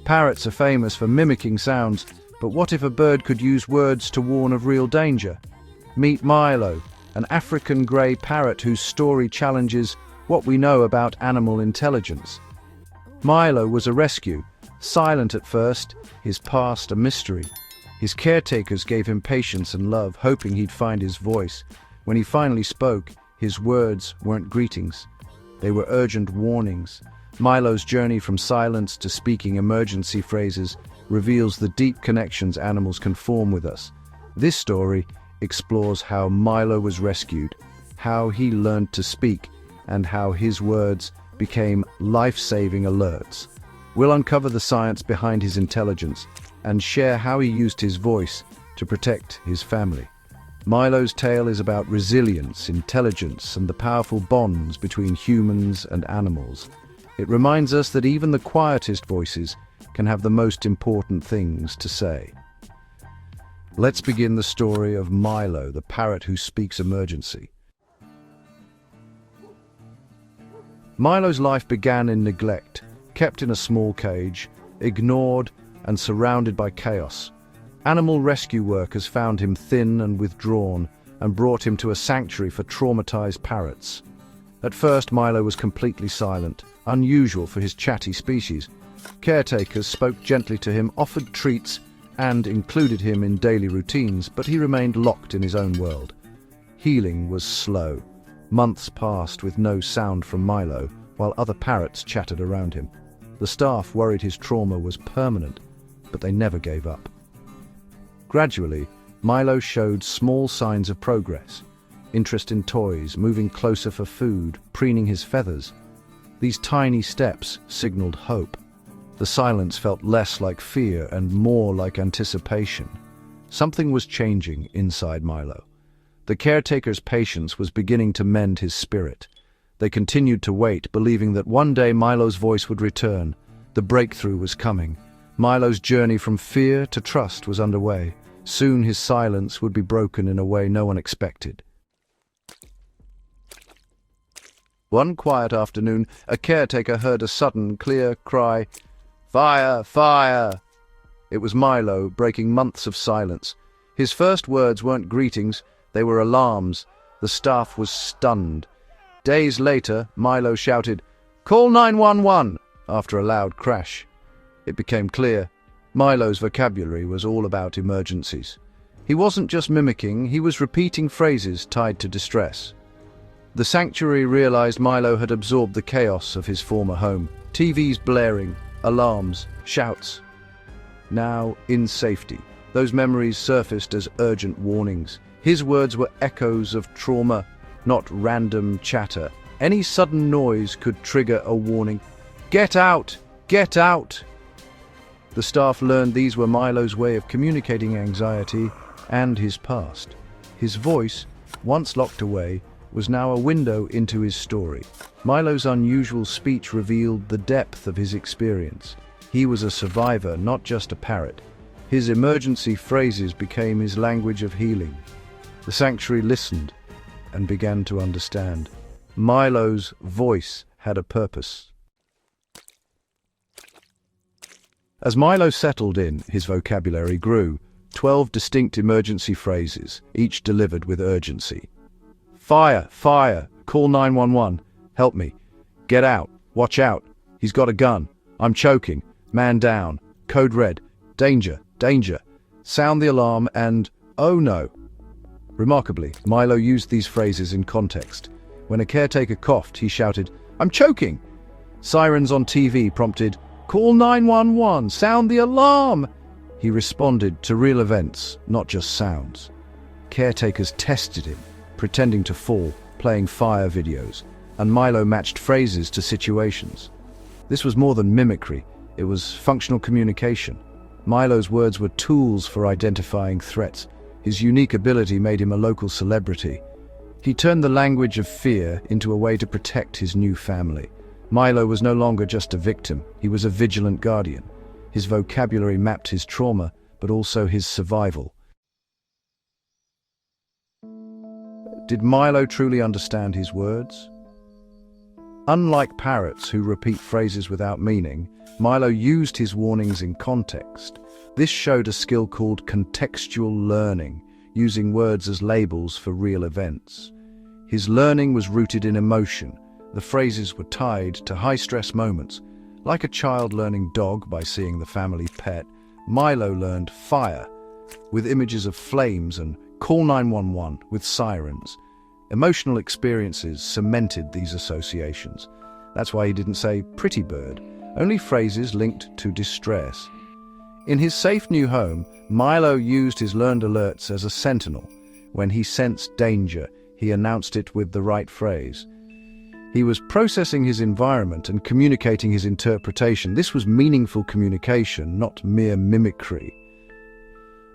Parrots are famous for mimicking sounds, but what if a bird could use words to warn of real danger? Meet Milo, an African grey parrot whose story challenges what we know about animal intelligence. Milo was a rescue, silent at first, his past a mystery. His caretakers gave him patience and love, hoping he'd find his voice. When he finally spoke, his words weren't greetings. They were urgent warnings. Milo's journey from silence to speaking emergency phrases reveals the deep connections animals can form with us. This story explores how Milo was rescued, how he learned to speak, and how his words became life-saving alerts. We'll uncover the science behind his intelligence and share how he used his voice to protect his family. Milo's tale is about resilience, intelligence, and the powerful bonds between humans and animals. It reminds us that even the quietest voices can have the most important things to say. Let's begin the story of Milo, the parrot who speaks emergency. Milo's life began in neglect, kept in a small cage, ignored and surrounded by chaos. Animal rescue workers found him thin and withdrawn and brought him to a sanctuary for traumatized parrots. At first, Milo was completely silent, unusual for his chatty species. Caretakers spoke gently to him, offered treats, and included him in daily routines, but he remained locked in his own world. Healing was slow. Months passed with no sound from Milo, while other parrots chattered around him. The staff worried his trauma was permanent, but they never gave up. Gradually, Milo showed small signs of progress. Interest in toys, moving closer for food, preening his feathers. These tiny steps signaled hope. The silence felt less like fear and more like anticipation. Something was changing inside Milo. The caretaker's patience was beginning to mend his spirit. They continued to wait, believing that one day Milo's voice would return. The breakthrough was coming. Milo's journey from fear to trust was underway. Soon his silence would be broken in a way no one expected. One quiet afternoon, a caretaker heard a sudden, clear cry, "Fire! Fire!" It was Milo, breaking months of silence. His first words weren't greetings, they were alarms. The staff was stunned. Days later, Milo shouted, "Call 911!" after a loud crash. It became clear. Milo's vocabulary was all about emergencies. He wasn't just mimicking, he was repeating phrases tied to distress. The sanctuary realized Milo had absorbed the chaos of his former home. TVs blaring, alarms, shouts. Now, in safety, those memories surfaced as urgent warnings. His words were echoes of trauma, not random chatter. Any sudden noise could trigger a warning. "Get out! Get out!" The staff learned these were Milo's way of communicating anxiety and his past. His voice, once locked away, was now a window into his story. Milo's unusual speech revealed the depth of his experience. He was a survivor, not just a parrot. His emergency phrases became his language of healing. The sanctuary listened and began to understand. Milo's voice had a purpose. As Milo settled in, his vocabulary grew. 12 distinct emergency phrases, each delivered with urgency. "Fire! Fire! Call 911! Help me! Get out! Watch out! He's got a gun! I'm choking! Man down! Code red! Danger! Danger! Sound the alarm!" and "Oh no!" Remarkably, Milo used these phrases in context. When a caretaker coughed, he shouted, "I'm choking!" Sirens on TV prompted, "Call 911! Sound the alarm!" He responded to real events, not just sounds. Caretakers tested him, pretending to fall, playing fire videos, and Milo matched phrases to situations. This was more than mimicry, it was functional communication. Milo's words were tools for identifying threats. His unique ability made him a local celebrity. He turned the language of fear into a way to protect his new family. Milo was no longer just a victim, he was a vigilant guardian. His vocabulary mapped his trauma, but also his survival. Did Milo truly understand his words? Unlike parrots who repeat phrases without meaning, Milo used his warnings in context. This showed a skill called contextual learning, using words as labels for real events. His learning was rooted in emotion. The phrases were tied to high-stress moments. Like a child learning dog by seeing the family pet, Milo learned fire with images of flames and call 911 with sirens. Emotional experiences cemented these associations. That's why he didn't say pretty bird, only phrases linked to distress. In his safe new home, Milo used his learned alerts as a sentinel. When he sensed danger, he announced it with the right phrase. He was processing his environment and communicating his interpretation. This was meaningful communication, not mere mimicry.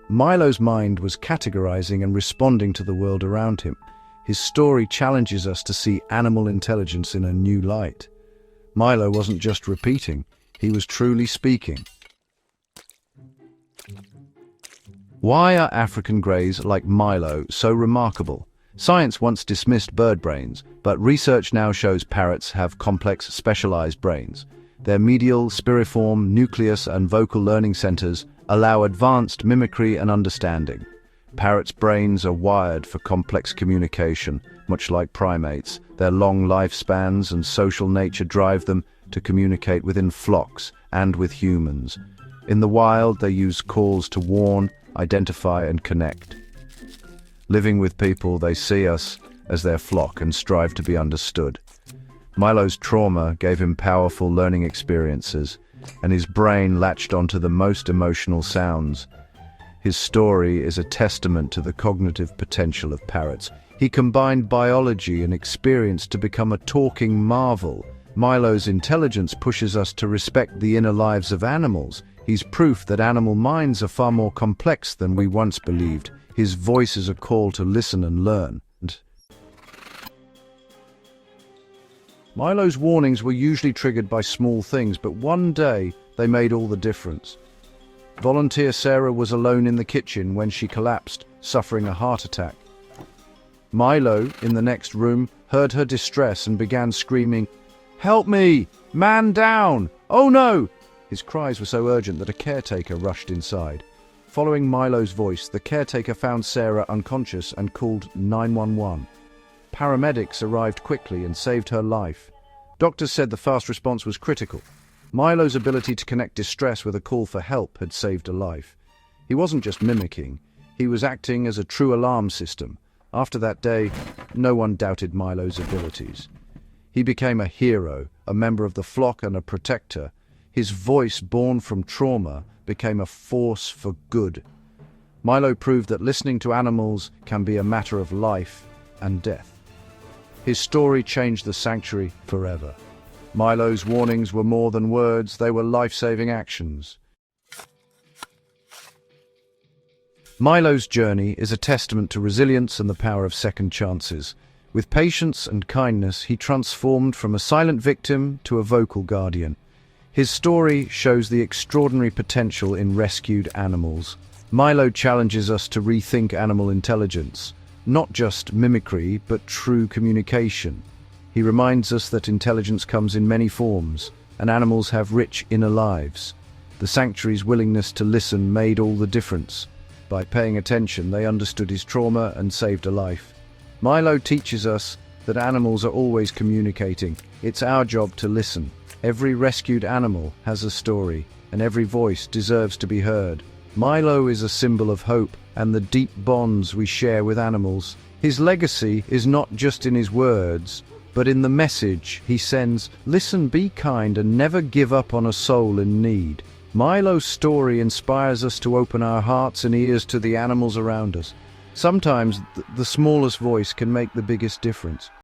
Milo's mind was categorizing and responding to the world around him. His story challenges us to see animal intelligence in a new light. Milo wasn't just repeating, he was truly speaking. Why are African greys like Milo so remarkable? Science once dismissed bird brains, but research now shows parrots have complex, specialized brains. Their medial, spiriform, nucleus, and vocal learning centers allow advanced mimicry and understanding. Parrots' brains are wired for complex communication, much like primates. Their long lifespans and social nature drive them to communicate within flocks and with humans. In the wild, they use calls to warn, identify, and connect. Living with people, they see us as their flock and strive to be understood. Milo's trauma gave him powerful learning experiences, and his brain latched onto the most emotional sounds. His story is a testament to the cognitive potential of parrots. He combined biology and experience to become a talking marvel. Milo's intelligence pushes us to respect the inner lives of animals. He's proof that animal minds are far more complex than we once believed. His voice is a call to listen and learn. Milo's warnings were usually triggered by small things, but one day they made all the difference. Volunteer Sarah was alone in the kitchen when she collapsed, suffering a heart attack. Milo, in the next room, heard her distress and began screaming, "Help me! Man down! Oh no!" His cries were so urgent that a caretaker rushed inside. Following Milo's voice, the caretaker found Sarah unconscious and called 911. Paramedics arrived quickly and saved her life. Doctors said the fast response was critical. Milo's ability to connect distress with a call for help had saved a life. He wasn't just mimicking, he was acting as a true alarm system. After that day, no one doubted Milo's abilities. He became a hero, a member of the flock and a protector. His voice, born from trauma, became a force for good. Milo proved that listening to animals can be a matter of life and death. His story changed the sanctuary forever. Milo's warnings were more than words, they were life-saving actions. Milo's journey is a testament to resilience and the power of second chances. With patience and kindness, he transformed from a silent victim to a vocal guardian. His story shows the extraordinary potential in rescued animals. Milo challenges us to rethink animal intelligence, not just mimicry, but true communication. He reminds us that intelligence comes in many forms, and animals have rich inner lives. The sanctuary's willingness to listen made all the difference. By paying attention, they understood his trauma and saved a life. Milo teaches us that animals are always communicating. It's our job to listen. Every rescued animal has a story, and every voice deserves to be heard. Milo is a symbol of hope and the deep bonds we share with animals. His legacy is not just in his words, but in the message he sends: listen, be kind, and never give up on a soul in need. Milo's story inspires us to open our hearts and ears to the animals around us. Sometimes the smallest voice can make the biggest difference.